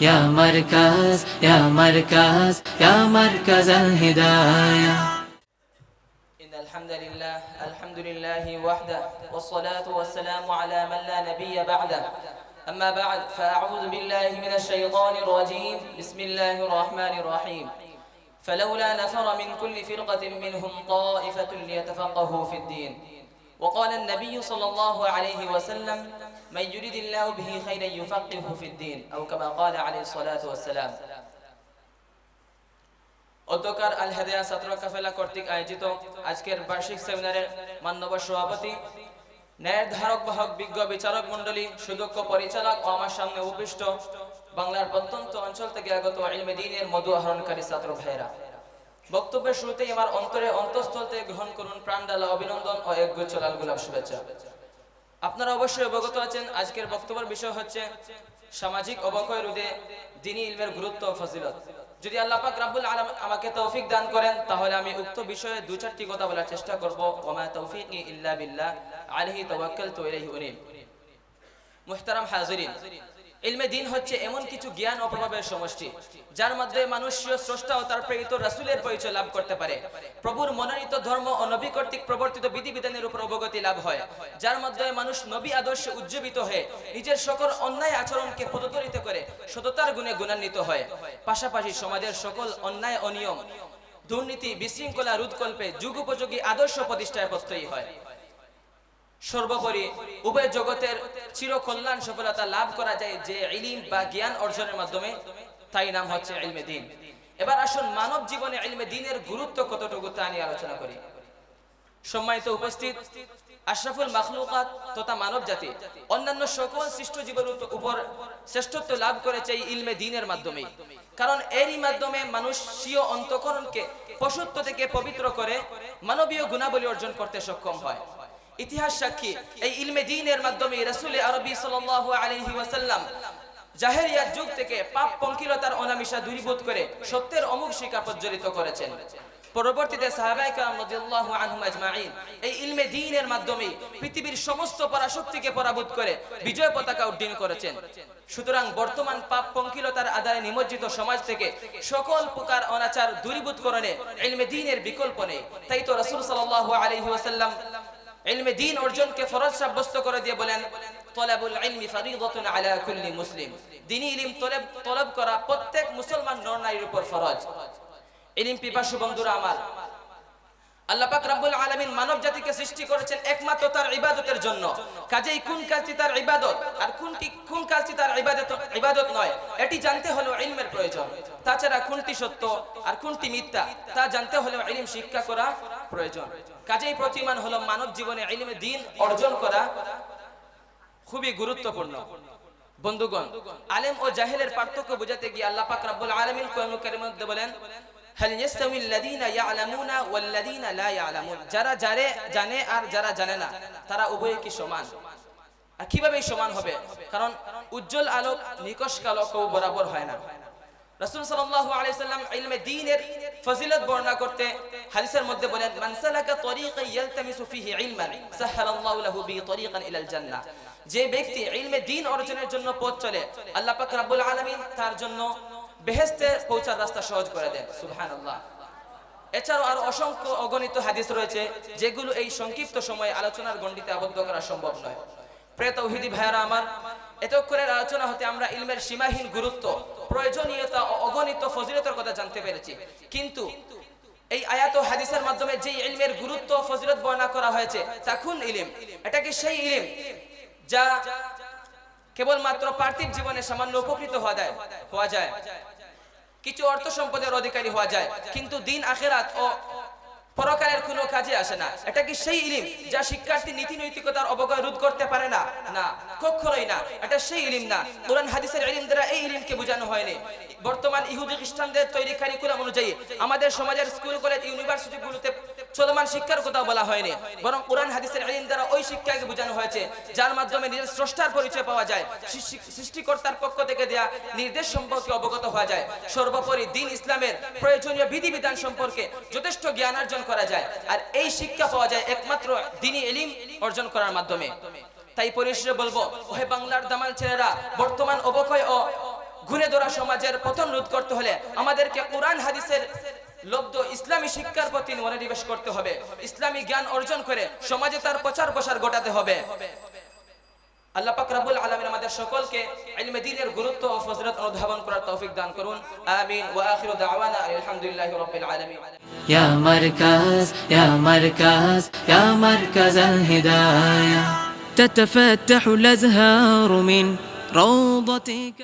يا مركز يا مركز يا مركز الهداية. إن الحمد لله وحده والصلاة والسلام على من لا نبي بعده. أما بعد فأعوذ بالله من الشيطان الرجيم. بسم الله الرحمن الرحيم. فلولا نفر من كل فرقة منهم طائفة ليتفقهوا في الدين. وقال النبي صلى الله عليه وسلم من يريد الله به خيرا يفقهه في الدين أو كما قال عليه الصلاة والسلام. অধ্যকার আল হেদায়া ছাত্র কাফেলা কর্তৃক আয়োজিত আজকের বার্ষিক সেমিনারের মাননীয় সভাপতি, ন্যায়ের ধারক বাহক, বিজ্ঞ বিচারক মণ্ডলী, সুদক্ষ পরিচালক ও আমার সামনে উপবিষ্ট বাংলার প্রত্যন্ত অঞ্চল থেকে আগত ইলমে দ্বীনের মধু আহরণকারী ছাত্র ভাইরা, বক্তব্যের শুরুতেই আমার অন্তরে অন্তঃস্থল থেকে গ্রহণ করুন প্রাণঢালা অভিনন্দন ও একগুচ্ছ লাল গোলাপ শুভেচ্ছা। আপনারা অবশ্যই অবগত আছেন আজকের বক্তব্যের বিষয় হচ্ছে সামাজিক অবক্ষয় রোধে দ্বীনি ইলমের গুরুত্ব ও ফজিলত। যদি আল্লাহ পাক রব্বুল আলামিন আমাকে তৌফিক দান করেন তাহলে আমি উক্ত বিষয়ে দু চারটি কথা বলার চেষ্টা করব। ওয়া মা তৌফিকি ইল্লা বিল্লাহ আলাইহি তাওয়াক্কালতু ইলাইহি উনীব। মুহতারাম হাজিরিন, ইলমে দ্বীন হচ্ছে এমন কিছু জ্ঞান ও প্রভাবের সমষ্টি যার মাধ্যমে মানুষ স্রষ্টা ও তার প্রেরিত রাসূলের পরিচয় লাভ করতে পারে, প্রভুর মনোনীত ধর্ম ও নবী কর্তৃক প্রবর্তিত বিধিবিধানের উপর অবগতি লাভ হয়, যার মাধ্যমে মানুষ নবী আদর্শে উজ্জীবিত হয়ে নিজের সকল অন্যায় আচরণকে পদদলিত করে সততার গুণে গুণান্বিত হয়, পাশাপাশি সমাজের সকল অন্যায় অনিয়ম, দুর্নীতি, বিশৃঙ্খলা রোধকল্পে যুগোপযোগী আদর্শ প্রতিষ্ঠায় প্রত্যয়ী হয়। সর্বোপরি উভয় জগতের চিরকল্যাণ সফলতা লাভ করা যায় যে ইলম বা জ্ঞান অর্জনের মাধ্যমে, তাই নাম হচ্ছে ইলমে দ্বীন। এবার আসুন মানব জীবনে ইলমে দ্বীনের গুরুত্ব কতটুকু তা নিয়ে আলোচনা করি। সম্মানিত উপস্থিত, আশরাফুল মাখলুকাত তথা মানব জাতি অন্যান্য সকল সৃষ্ট জীবের উপর শ্রেষ্ঠত্ব লাভ করেছে এই ইলমে দ্বীনের মাধ্যমে, কারণ এরই মাধ্যমে মানুষ স্বীয় অন্তঃকরণকে পশুত্ব থেকে পবিত্র করে মানবীয় গুণাবলী অর্জন করতে সক্ষম হয়। ইতিহাস সাক্ষী এই ইলমে দ্বীনের মাধ্যমে রাসূল আরবি সাল্লাল্লাহু আলাইহি ওয়াসাল্লাম জাহেলিয়াত যুগ থেকে পাপ পঙ্কিলতার অনামিশা দূরীভূত করে সত্যের অমুখ শিক্ষা প্রজ্বলিত করেছেন। পরবর্তীতে সাহাবায়ে কেরাম রাদিয়াল্লাহু আনহুম আজমাইন এই ইলমে দ্বীনের মাধ্যমে পৃথিবীর সমস্ত পরাশক্তিকে পরাভূত করে বিজয় পতাকা উড্ডীন করেছেন। সুতরাং বর্তমান পাপ পঙ্কিলতার আদায়ে নিমজ্জিত সমাজ থেকে সকল প্রকার অনাচার দূরীভূত করণে ইলমে দ্বীনের বিকল্প নেই। তাই তো রাসূল সাল্লাল্লাহু আলাইহি ওয়াসাল্লাম ইলমে দ্বীন অর্জনকে ফরজ সাব্যস্ত করে দিয়ে বলেন, তলাবুল ইলমি ফরিদাতুন আলা কুল্লি মুসলিম। দ্বীনি ইলম তলব করা প্রত্যেক মুসলমান নর নারীর উপর ফরজ। ইলম পিপাসু বন্ধুরা আমার, আল্লাহ পাক রব্বুল আলামিন মানব জাতিকে সৃষ্টি করেছেন একমাত্র তার ইবাদতের জন্য। কাজেই কোন কাজটি তার ইবাদত আর কোন কাজটি তার ইবাদত নয়, এটি জানতে হলো ইলমের প্রয়োজন। তাছাড়া কোনটি সত্য আর কোনটি মিথ্যা তা জানতে হলে ইলম শিক্ষা করা প্রয়োজন। কাজেই প্রতিমান হলো মানব জীবনে ইলমে দ্বীন অর্জন করা খুবই গুরুত্বপূর্ণ। বন্ধুগণ, আলেম ও জাহেলের পার্থক্য বোঝাতে গিয়ে আল্লাহ পাক রব্বুল আলামিন কোরআনুল কারীমের মধ্যে বলেন, হাল ইয়াস্তাউিল্লাযীনা ইয়ালামুনা ওয়াল্লাযীনা লা ইয়ালামুন। যারা জানে আর যারা জানে না তারা উভয়ে কি সমান? আর কিভাবে সমান হবে? কারণ উজ্জ্বল আলোক নিকষ কালো কেউ বরাবর হয় না। রাসূল সাল্লাল্লাহু আলাইহি ওয়াসাল্লাম ইলমে দ্বীনের ফজিলত বর্ণনা করতে হাদিসের মধ্যে বলেন, মান সালাকা তরিকান ইয়ালতামিসু ফিহি ইলমান সাহালাল্লাহু লাহু বিহি তরিকান ইলাল জান্নাহ। যে ব্যক্তি ইলমে দ্বীন অর্জনের জন্য পথ চলে, আল্লাহ পাক রব্বুল আলামিন তার জন্য বেহেশতে পৌঁছার রাস্তা সহজ করে দেন। সুবহানাল্লাহ। এছাড়াও আরো অসংখ্য অগণিত হাদিস রয়েছে যেগুলো এই সংক্ষিপ্ত সময়ে আলোচনার গণ্ডিতে আবদ্ধ করা সম্ভব নয়। প্রিয় তাওহীদি ভাইরা আমার, এতক্ষণের আলোচনা হতে আমরা ইলমের সীমাহীন গুরুত্ব, প্রয়োজনীয়তা ও অগণিত ফজিলতের কথা জানতে পেরেছি। কিন্তু এই আয়াত ও হাদিসের মাধ্যমে যে ইলমের গুরুত্ব ও ফজিলত বর্ণনা করা হয়েছে তা কোন ইলম? এটা কি সেই ইলম যা কেবলমাত্র পার্থিব জীবনে সামান্য উপকৃত হওয়া যায়, কিছু অর্থ সম্পদের অধিকারী হওয়া যায়, কিন্তু দিন আখিরাত ও পরকালের কোনো কাজে আসে না? এটা কি সেই ইলম যা শিক্ষার্থী নীতি নৈতিকতার অবক্ষয় রোধ করতে পারে না? না, কখনোই না। এটা সেই ইলম না। কোরআন হাদিসের ইলম দ্বারা এই ইলমকে বোঝানো হয়নি। বর্তমান ইহুদি খ্রিস্টানদের তৈরি কারিকুলাম অনুযায়ী আমাদের সমাজের স্কুল কলেজ ইউনিভার্সিটিগুলোতে চলমান শিক্ষার কথা বলা হয়নি, বরং কোরআন হাদিসের ইলম দ্বারা ওই শিক্ষাকে বোঝানো হয়েছে যার মাধ্যমে নিজের স্রষ্টার পরিচয় পাওয়া যায়, সৃষ্টিকর্তার পক্ষ থেকে দেয়া নির্দেশ সম্পর্কে অবগত হওয়া যায়, সর্বোপরি দ্বীন ইসলামের প্রয়োজনীয় বিধিবিধান সম্পর্কে যথেষ্ট জ্ঞান অর্জন করা যায়। আর এই শিক্ষা পাওয়া যায় একমাত্র দ্বীনি ইলম অর্জন করার মাধ্যমে। তাই পরিশেষে বলবো, ওহে বাংলার দামাল ছেলেরা, বর্তমান অবক্ষয় ও ঘুরে ধরা সমাজের পতন রোধ করতে হলে আমাদেরকে কোরআন হাদিসের লব্ধ ইসলামী শিক্ষার প্রতি মনোনিবেশ করতে হবে, ইসলামী জ্ঞান অর্জন করে সমাজে তার প্রচার প্রসার ঘটাতে হবে। আল্লাহ পাক রব্বুল আলামিন আমাদের সকলকে ইলমে দ্বীনের গুরুত্ব ও ফজিলত অনুধাবন করার তৌফিক দান করুন। আমিন ওয়া আখিরু দাওয়ানা আলহামদুলিল্লাহি রাব্বিল আলামিন। يا مركز يا مركز يا مركز الهداية تتفتح الأزهار من روضتك.